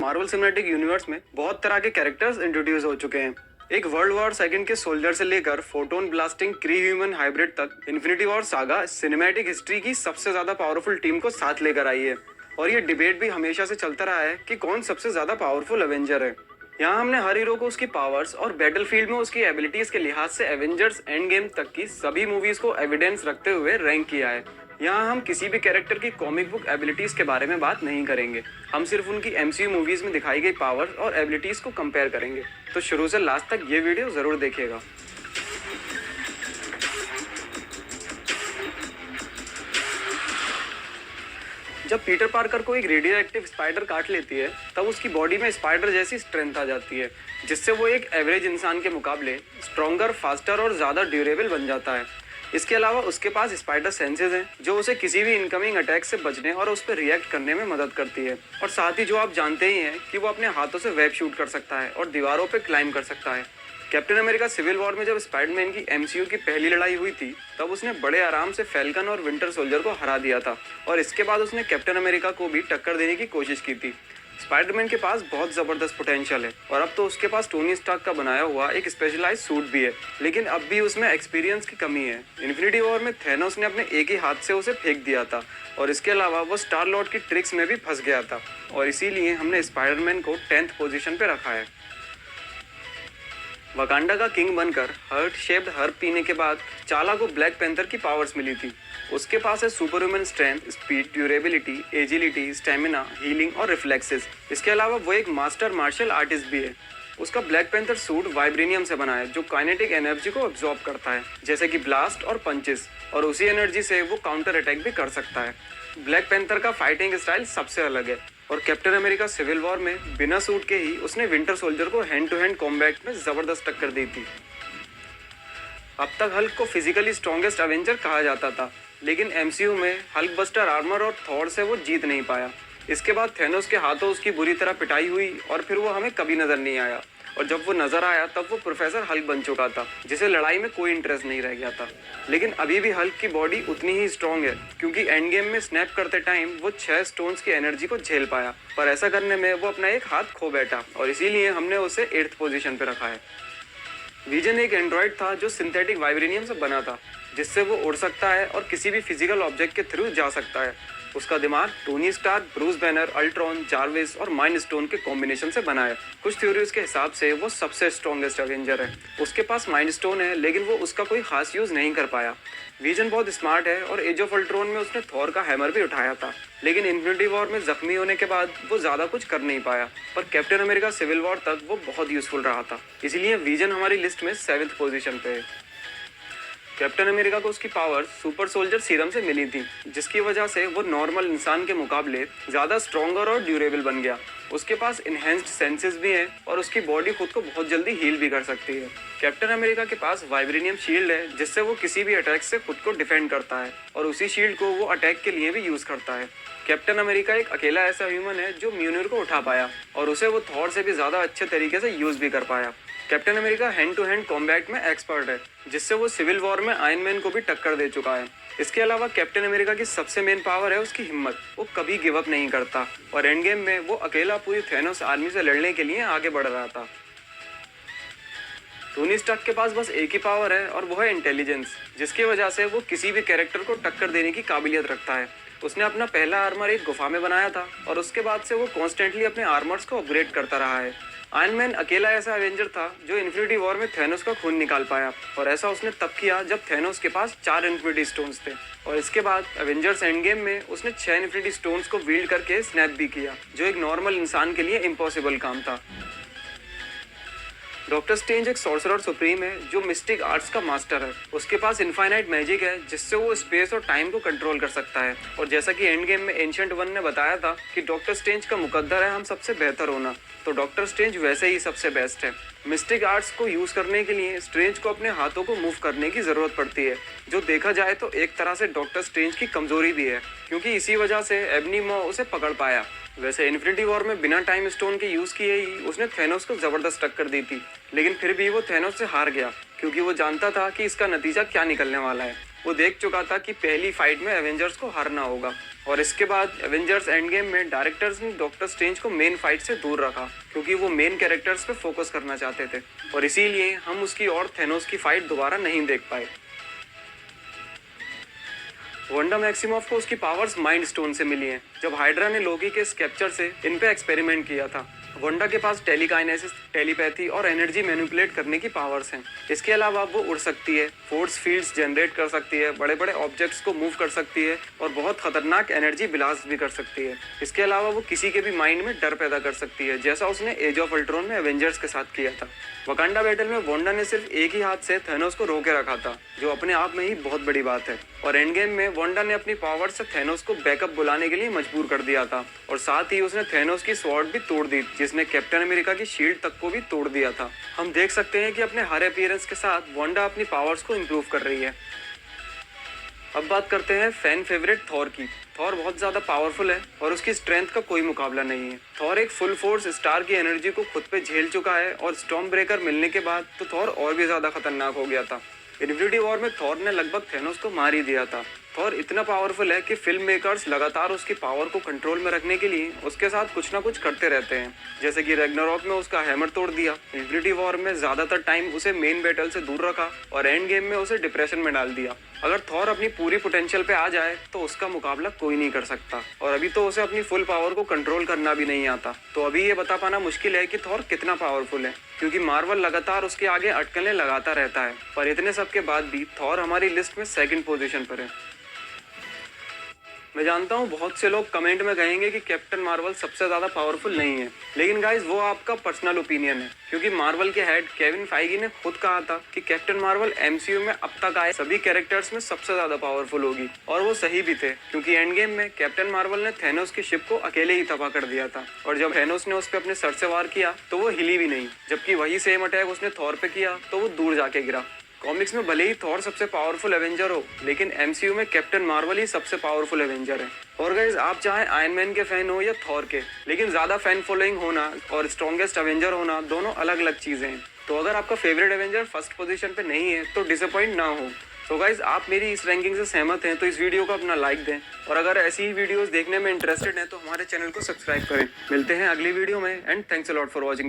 Marvel cinematic universe में बहुत तरह के कैरेक्टर्स इंट्रोड्यूस हो चुके हैं। एक वर्ल्ड वॉर सेकंड के सोल्जर से लेकर फोटोन ब्लास्टिंग क्री ह्यूमन हाइब्रिड तक infinity war saga cinematic history की सबसे ज्यादा पावरफुल टीम को साथ लेकर आई है। और ये डिबेट भी हमेशा से चलता रहा है कि कौन सबसे ज्यादा पावरफुल एवेंजर है। यहाँ हमने हर हीरो को उसकी पावर्स और बैटलफील्ड में उसकी एबिलिटीज के लिहाज से एवेंजर्स एंड गेम तक की सभी मूवीज को एविडेंस रखते हुए रैंक किया है। यहाँ हम किसी भी कैरेक्टर की कॉमिक बुक एबिलिटीज के बारे में बात नहीं करेंगे, हम सिर्फ उनकी एमसीयू मूवीज में दिखाई गई पावर्स और एबिलिटीज को कंपेयर करेंगे। तो शुरू से लास्ट तक ये वीडियो जरूर देखिएगा। जब पीटर पार्कर को एक रेडियो एक्टिव स्पाइडर काट लेती है तब उसकी बॉडी में स्पाइडर जैसी स्ट्रेंथ आ जाती है, जिससे वो एक एवरेज इंसान के मुकाबले स्ट्रॉन्गर, फास्टर और ज्यादा ड्यूरेबल बन जाता है। इसके अलावा उसके पास स्पाइडर सेंसेस हैं जो उसे किसी भी इनकमिंग अटैक से बचने और उस पर रिएक्ट करने में मदद करती है। और साथ ही जो आप जानते ही हैं कि वो अपने हाथों से वेब शूट कर सकता है और दीवारों पर क्लाइंब कर सकता है। कैप्टन अमेरिका सिविल वॉर में जब स्पाइडरमैन की एमसीयू की पहली लड़ाई हुई थी तब उसने बड़े आराम से फैल्कन और विंटर सोल्जर को हरा दिया था और इसके बाद उसने कैप्टन अमेरिका को भी टक्कर देने की कोशिश की थी। स्पाइडरमैन के पास बहुत जबरदस्त पोटेंशियल है और अब तो उसके पास टोनी स्टार्क का बनाया हुआ एक स्पेशलाइज सूट भी है, लेकिन अब भी उसमें एक्सपीरियंस की कमी है। इन्फिनिटी वॉर में थैनोस ने अपने एक ही हाथ से उसे फेंक दिया था और इसके अलावा वो स्टार लॉर्ड की ट्रिक्स में भी फंस गया था और इसीलिए हमने स्पाइडरमैन को 10th पोजीशन पे रखा है। वकांडा का किंग बनकर हर्ट शेप्ड हर्ब पीने के बाद चाला को ब्लैक पैंथर की पावर्स मिली थी। उसके पास है super human strength, speed, durability, agility, stamina, healing और रिफ्लेक्सेस। इसके अलावा वो एक मास्टर मार्शल आर्टिस्ट भी है। उसका ब्लैक पैंथर सूट वाइब्रेनियम से बना है जो काइनेटिक एनर्जी को अब्सॉर्ब करता है, जैसे कि ब्लास्ट और पंचेस, और उसी एनर्जी से वो काउंटर अटैक भी कर सकता है। ब्लैक पैंथर का फाइटिंग स्टाइल सबसे अलग है और कैप्टन अमेरिका सिविल वॉर में बिना सूट के ही उसने विंटर सोल्जर को हैंड टू हैंड कॉम्बैट में जबरदस्त टक्कर दी थी। अब तक हल्क को फिजिकली स्ट्रॉन्गेस्ट एवेंजर कहा जाता था, लेकिन एमसीयू में हल्क बस्टर आर्मर और थॉर से वो जीत नहीं पाया। इसके बाद थैनोस के हाथों उसकी बुरी तरह पिटाई हुई और फिर वो हमें कभी नजर नहीं आया, और जब वो नजर आया तब वो प्रोफेसर हल्क बन चुका था जिसे लड़ाई में कोई इंटरेस्ट नहीं रह गया था। लेकिन अभी भी हल्क की बॉडी उतनी ही स्ट्रॉन्ग है क्योंकि एंड गेम में स्नैप करते टाइम वो 6 स्टोन्स की एनर्जी को झेल पाया, पर ऐसा करने में वो अपना एक हाथ खो बैठा और इसीलिए हमने उसे 8th पोजीशन पे रखा है। विजन एक एंड्रॉइड था जो सिंथेटिक वाइब्रेनियम से बना था, जिससे वो उड़ सकता है और किसी भी फिजिकल ऑब्जेक्ट के थ्रू जा सकता है। उसका दिमाग Tony Stark, Bruce Banner, Ultron, Jarvis और माइंड स्टोन के कॉम्बिनेशन से बना है। कुछ थ्योरीज के हिसाब से वो सबसे स्ट्रॉन्गेस्ट एवेंजर है। उसके पास माइंड स्टोन है लेकिन वो उसका कोई खास यूज नहीं कर पाया। विजन बहुत स्मार्ट है और एज ऑफ अल्ट्रॉन में उसने थॉर का हैमर भी उठाया था, लेकिन इन्फिनिटी वॉर में जख्मी होने के बाद वो ज्यादा कुछ कर नहीं पाया। पर कैप्टन अमेरिका सिविल वॉर तक वो बहुत यूजफुल रहा था, इसलिए विजन हमारी लिस्ट में 7th पोजीशन पे है। कैप्टन अमेरिका को उसकी पावर सुपर सोल्जर सीरम से मिली थी, जिसकी वजह से वो नॉर्मल इंसान के मुकाबले ज्यादा स्ट्रॉन्गर और ड्यूरेबल बन गया। उसके पास इनहेंस्ड सेंसेस भी हैं और उसकी बॉडी खुद को बहुत जल्दी हील भी कर सकती है। कैप्टन अमेरिका के पास वाइब्रेनियम शील्ड है जिससे वो किसी भी अटैक से खुद को डिफेंड करता है और उसी शील्ड को वो अटैक के लिए भी यूज करता है। कैप्टन अमेरिका एक अकेला ऐसा ह्यूमन है जो म्यूनिर को उठा पाया और उसे वो थॉर से भी ज्यादा अच्छे तरीके से यूज भी कर पाया। Captain America hand to hand combat में एक्सपर्ट है, जिससे वो सिविल वॉर में आयरन मैन को भी टक्कर दे चुका है। इसके अलावा कैप्टन अमेरिका की सबसे मेन पावर है उसकी हिम्मत। वो कभी गिव अप नहीं करता और एंड गेम में वो अकेला पूरी थैनोस आर्मी से लड़ने के लिए आगे बढ़ रहा था। टोनी स्टार्क के पास बस एक ही पावर है और वो है इंटेलिजेंस, जिसकी वजह से वो किसी भी कैरेक्टर को टक्कर देने की काबिलियत रखता है। उसने अपना पहला आर्मर एक गुफा में बनाया था और उसके बाद से वो कॉन्स्टेंटली अपने आर्मर्स को अपग्रेड करता रहा है। आयरन मैन अकेला ऐसा एवेंजर था जो इन्फिनिटी वॉर में थैनोस का खून निकाल पाया, और ऐसा उसने तब किया जब थैनोस के पास 4 इन्फिनिटी स्टोन्स थे। और इसके बाद एवेंजर्स एंड गेम में उसने 6 इन्फिनिटी स्टोन्स को विल्ड करके स्नैप भी किया, जो एक नॉर्मल इंसान के लिए इम्पॉसिबल काम था। डॉक्टर स्ट्रेंज एक सॉर्सरर सुप्रीम है जो मिस्टिक आर्ट्स का मास्टर है। उसके पास इनफाइनाइट मैजिक है जिससे वो स्पेस और टाइम को कंट्रोल कर सकता है, और जैसा कि एंड गेम में एंशिएंट वन ने बताया था कि डॉक्टर स्ट्रेंज का मुकद्दर है हम सबसे बेहतर होना, तो डॉक्टर स्ट्रेंज वैसे ही सबसे बेस्ट है। मिस्टिक आर्ट्स को यूज करने के लिए स्ट्रेंज को अपने हाथों को मूव करने की जरूरत पड़ती है, जो देखा जाए तो एक तरह से डॉक्टर स्ट्रेंज की कमजोरी भी है, क्योंकि इसी वजह से एबनी मॉ उसे पकड़ पाया। वैसे इन्फिनिटी वॉर में बिना टाइम स्टोन के यूज किए ही उसने थैनोस को जबरदस्त टक्कर दी थी, लेकिन फिर भी वो थैनोस से हार गया क्योंकि वो जानता था कि इसका नतीजा क्या निकलने वाला है। वो देख चुका था कि पहली फाइट में एवेंजर्स को हारना होगा। और इसके बाद एवेंजर्स एंड गेम में डायरेक्टर्स ने डॉक्टर स्ट्रेंज को मेन फाइट से दूर रखा क्योंकि वो मेन कैरेक्टर्स पे फोकस करना चाहते थे और इसीलिए हम उसकी और थेनोस की फाइट दोबारा नहीं देख पाए। वंडा मैक्सिमोफ को उसकी पावर्स माइंड स्टोन से मिली हैं जब हाइड्रा ने लोकी के स्केप्चर से इन पे एक्सपेरिमेंट किया था। वंडा के पास टेलीकाइनेसिस, टेलीपैथी और एनर्जी मैनिपुलेट करने की पावर्स हैं। इसके अलावा वो उड़ सकती है, फोर्स फील्ड्स जनरेट कर सकती है, बड़े बड़े ऑब्जेक्ट्स को मूव कर सकती है और बहुत खतरनाक एनर्जी ब्लास्ट भी कर सकती है। इसके अलावा वो किसी के भी माइंड में डर पैदा कर सकती है, जैसा उसने एज ऑफ अल्ट्रॉन में एवेंजर्स के साथ किया था। वकांडा बैटल में वंडा ने सिर्फ एक ही हाथ से थेनोस को रोके रखा था, जो अपने आप में ही बहुत बड़ी बात है। और एंड गेम में वंडा ने अपनी पावर से थेनोस को बैकअप बुलाने के लिए मजबूर कर दिया था और साथ ही उसने थेनोस की स्वॉर्ड भी तोड़ दी, जिसने कैप्टन अमेरिका की शील्ड तक को भी तोड़ दिया था। हम देख सकते हैं कि अपने हर अपीयरेंस के साथ वंडा अपनी पावर्स को इम्प्रूव कर रही है। अब बात करते हैं फैन फेवरेट थॉर की। थॉर बहुत ज्यादा पावरफुल है और उसकी स्ट्रेंथ का कोई मुकाबला नहीं है। थॉर एक फुल फोर्स स्टार की एनर्जी को खुद पे झेल चुका है और स्टॉर्म ब्रेकर मिलने के बाद तो थॉर और भी ज्यादा खतरनाक हो गया था। इन्फिनिटी वॉर में थॉर ने लगभग थेनोस को मार ही दिया था। थॉर इतना पावरफुल है कि फिल्म मेकर्स लगातार उसकी पावर को कंट्रोल में रखने के लिए उसके साथ कुछ ना कुछ करते रहते हैं, जैसे कि रैग्नारॉक में उसका हैमर तोड़ दिया, इन्फिनिटी वॉर में ज्यादातर टाइम उसे मेन बैटल से दूर रखा और एंड गेम में उसे डिप्रेशन में डाल दिया। अगर थॉर अपनी पूरी पोटेंशियल पे आ जाए तो उसका मुकाबला कोई नहीं कर सकता और अभी तो उसे अपनी फुल पावर को कंट्रोल करना भी नहीं आता। तो अभी ये बता पाना मुश्किल है कि थॉर कितना पावरफुल है, क्योंकि मार्वल लगातार उसके आगे अटकलें लगाता रहता है। पर इतने सब के बाद भी थॉर हमारी लिस्ट में सेकंड पोजीशन पर है। मैं जानता हूँ बहुत से लोग कमेंट में कहेंगे कि कैप्टन मार्वल सबसे ज्यादा पावरफुल नहीं है, लेकिन गाइज वो आपका पर्सनल ओपिनियन है, क्योंकि मार्वल के हेड केविन फाइगी ने खुद कहा था कि कैप्टन मार्वल एमसीयू में अब तक आए सभी कैरेक्टर्स में सबसे ज्यादा पावरफुल होगी। और वो सही भी थे, क्योंकि एंड गेम में कैप्टन मार्वल ने थेनोस की शिप को अकेले ही तबाह कर दिया था और जब थेनोस ने उस पर अपने सर से वार किया तो वो हिली भी नहीं, जबकि वही सेम अटैक उसने थॉर पे किया तो वो दूर जाके गिरा। कॉमिक्स में भले ही थॉर सबसे पावरफुल एवेंजर हो, लेकिन एमसीयू में कैप्टन मार्वल ही सबसे पावरफुल एवेंजर है। और गाइस, आप चाहे आयरन मैन के फैन हो या थॉर के, लेकिन ज्यादा फैन फॉलोइंग होना और स्ट्रॉन्गेस्ट एवेंजर होना दोनों अलग अलग चीजें हैं। तो अगर आपका फेवरेट एवेंजर फर्स्ट पोजीशन पे नहीं है तो डिसअपॉइंट ना हो। तो गाइज, आप मेरी इस रैंकिंग से सहमत हैं तो इस वीडियो को अपना लाइक दें और अगर ऐसी ही वीडियोस देखने में इंटरेस्टेड हैं तो हमारे चैनल को सब्सक्राइब करें। मिलते हैं अगली वीडियो में and thanks a lot for watching this.